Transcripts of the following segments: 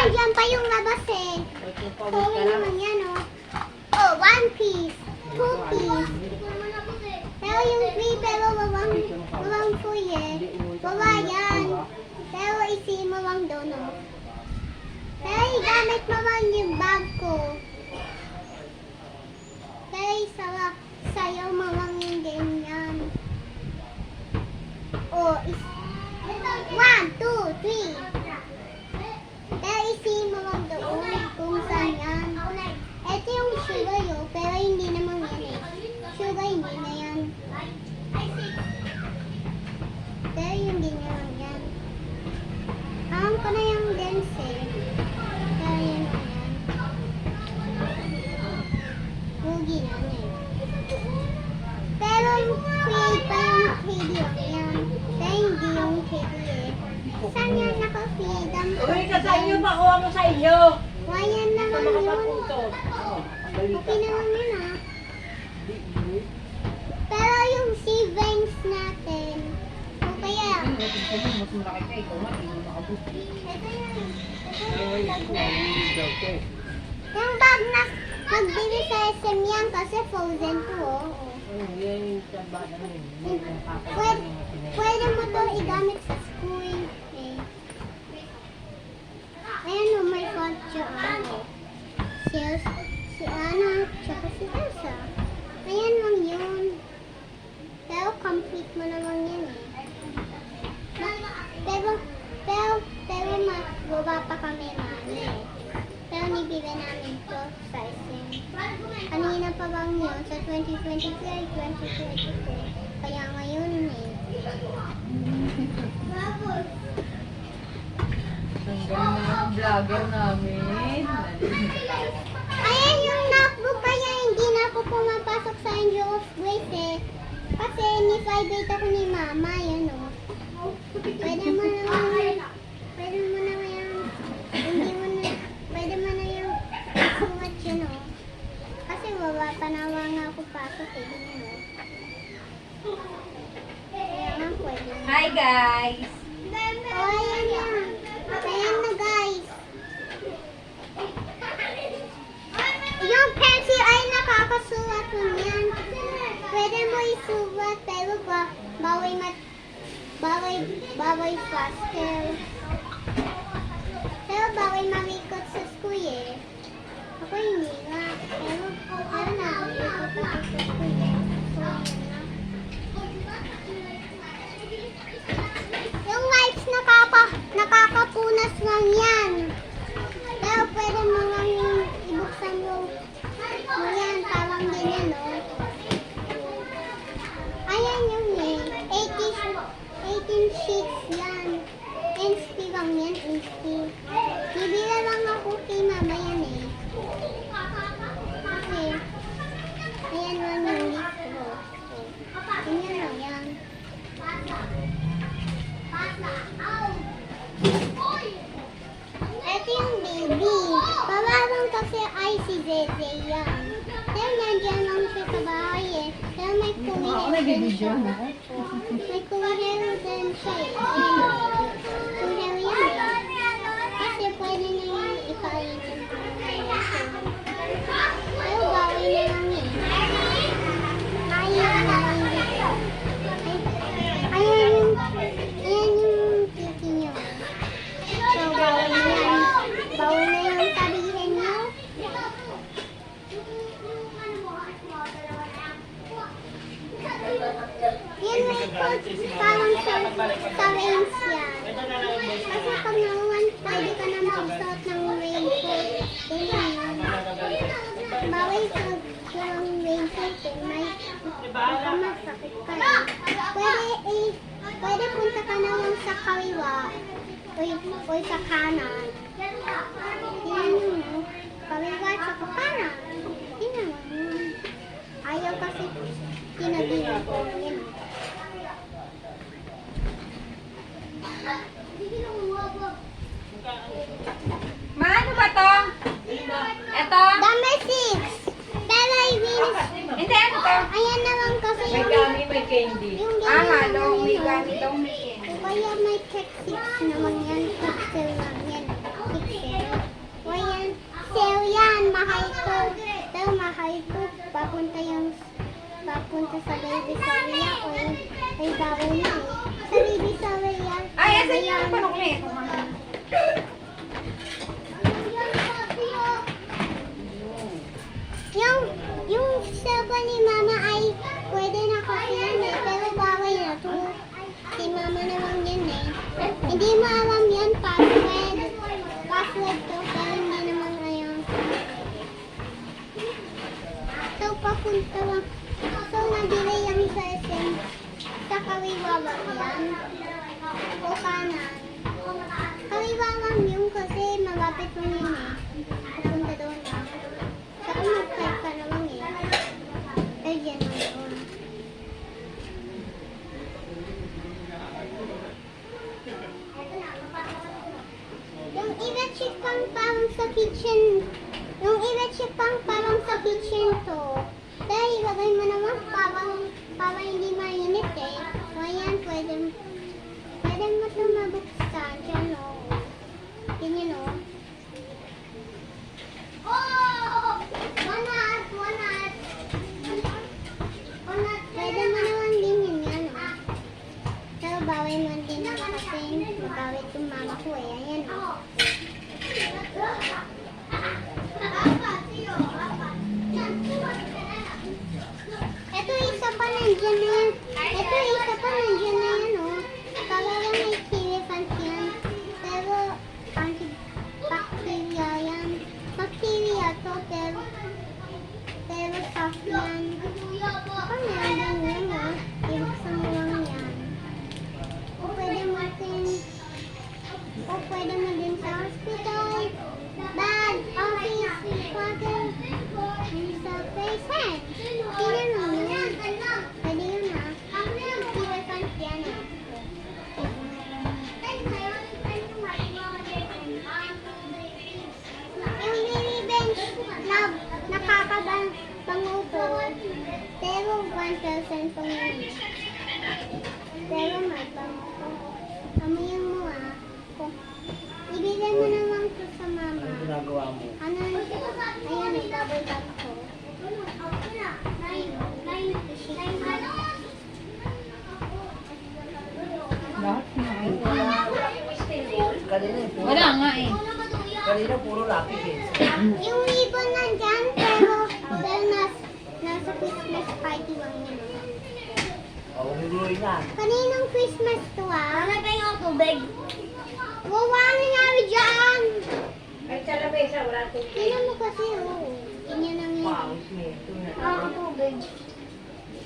nandyan pa yung labas eh. Sewing naman yan oh. Oh, 1 piece. 2 piece. Pero yung 3 pero mawang 2 eh. Bawa yan. Pero isi mawang doon oh. Pero igamit mawang yung bag ko. Pero isarap sa'yo mawang yung ganyan. Oh, 1, 2, 3. Pero isi mawang doon kung saan yan. Ito yung sugar yo, pero hindi naman yan eh. Sugar hindi na yan. Pero hindi naman yan. Alam ko na yung dance eh. Pero yun na yan. Rugi na eh. Pero yung create pa yung KD lang yan. Pero hindi yung KD eh. Saan yan naka-freedom? Uy, sa inyo, makuha mo sa inyo. Wayan naman yun. Okay naman yun ah. Pero yung savings natin, okay ah. Yung bag na magbili sa SM yan kasi frozen to oh. Pwede mo to igamit sa school eh. Ayan o, may kotse ano. Si Ana, tsaka si Elsa. Ayan lang yun. Pero complete mo naman yan eh. Pero magbaba pa kami na ano eh. Pero nibili namin to sa SM. Kanina pa bang yun? Sa 2023, 2024. Kaya ngayon eh. Ang ganda ng vlogger namin. Ayan yung notebook kaya hindi na ako pumapasok sa Angel of Grace eh. Kasi ni-vibrate ako ni Mama, yun o. Pwede mo na yung sumat yun o. Kasi baba pa nawa nga ako pasok eh, yun o. Kaya nga pwede na. Hi guys! O, ayan na. Ayan na guys. Yung pencil ay nakakasulat mo yan. Pwede mo isulat pero bawal faster. Pero bawal mamikot sa school eh. Ako hindi nga. Pero nakakikot ako sa school eh. Yung wipes nakakapunas lang yan. Pero pwede mo lang ibuksan mo yan. Parang ganyan o. Ayan yung eh. 18 sheets yan. Insti lang yan. Insti. Bibila lang ako kay Mama yan eh. Kasi ayan lang yung list ko. Ganyan lang yan. Ito yung baby. Parang kasi ay si Zeze yan. Pero nandiyan lang siya sa bahay eh. Pero may kumihin siya. May kumihin din siya eh. Kumihin yan eh. Kasi pwede na yung ipalitin. Pero bawal na lang eh. Ayan yung titi niyo. So, bawal na yan. Bawal na yung sabihin niyo. Yan may parang sa rains yan. Kasi pag nakuhan, pwede ka na magsuot ng raincoat. Ganyan yan. Bawal sa raincoat eh. Baka masakit ka eh. Pwede punta ka na lang sa kaliwa o sa kanan. Yan yun. Kaliwa at sa kanan. Yan naman yun. Ayaw kasi kinabili ko. Yan. Ma, ano ba to? Ito? Dami 6. Pero I wish. Hindi, ano to? Ayan na lang kasi May gummy, may candy. yung Halo, naman may yun. gummy daw, may candy. Kaya may check 6 naman yan. Pixel lang yan. Pixel. papunta sa baby Saria o ay bawal na eh. Sa baby Saria. Ay, asan yung panukli? Yung cellphone ni mama ay pwede na kasi yan eh, pero bawal na to. Si mama naman yan eh. Hindi mo alam yan, password. Password to, pero hindi naman ngayon. So, papunta lang. So, nag-delay yung sa SM. Sa kaliwa ba yan? O kanan? Kaliwa lang yun kasi malapit mo yun eh. Papunta doon na. Saka mag-type ka naman eh. Pero dyan mo yun. Yung electric pang parang sa kitchen. Yung electric pang parang sa kitchen to. Dahil ilagay mo naman parang hindi mainit eh. So ayan, pwede mo ito mabuksan. Diyan o. Ganyan o. Oh! Wanat! Pwede mo naman din yun yan o. Pero bawal mo din naman kasi magawit yung mama ko eh. Ayan o. Ito isa pa nandiyan na yan. Oh. Talagang may chili pants yan. Pero antibacteria yan. Bacteria to, pero soft yan. Ano yan din yan, oh. Ibuksan mo lang yan. O pwede mo din sa hospital. Bag, office, water, sa face hand. Tingnan mo yun. Pwede yun ha. Chili pants yan eh. Yung mini bench na nakakabango po. Pero 1,000 pang yun. Pero may bango po. Amoyan mo ah. Ibigay mo naman ito sa mama. Ano ginagawa mo? Ano? Ayan, may bubble gum ko. Lahat na eh. Kanina puro, Wala nga eh. kanina puro lapis eh. Yung ribbon nandyan, pero nasa Christmas party lang yun. O, hindi yan. Kaninong Christmas to ah? Wala tayong tubig. Wawa na namin dyan! Ay, sa labesa, wala tubig. Tingnan mo kasi oh. Ganyan ang yun. Wow, ismi. Tubig.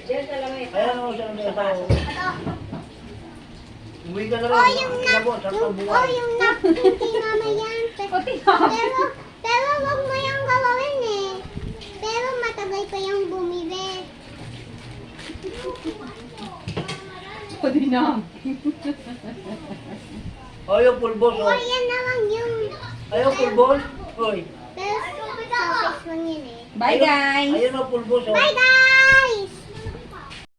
Diyan sa labesa. Ayan mo siya ng trabaho. Umuwi ka na Oh, rin. yung Kinabot, sa buwan. napkin kay mama yan. Puti na. Pero wag mo yung gawin eh. Pero matagal pa yung bumili. Puti na. O, yung pulbos. Oh, yan na lang yung... Ayaw pulbos. Hoy. Pero sa face lang yun eh. Bye guys. Ayun o pulbos. Bye guys!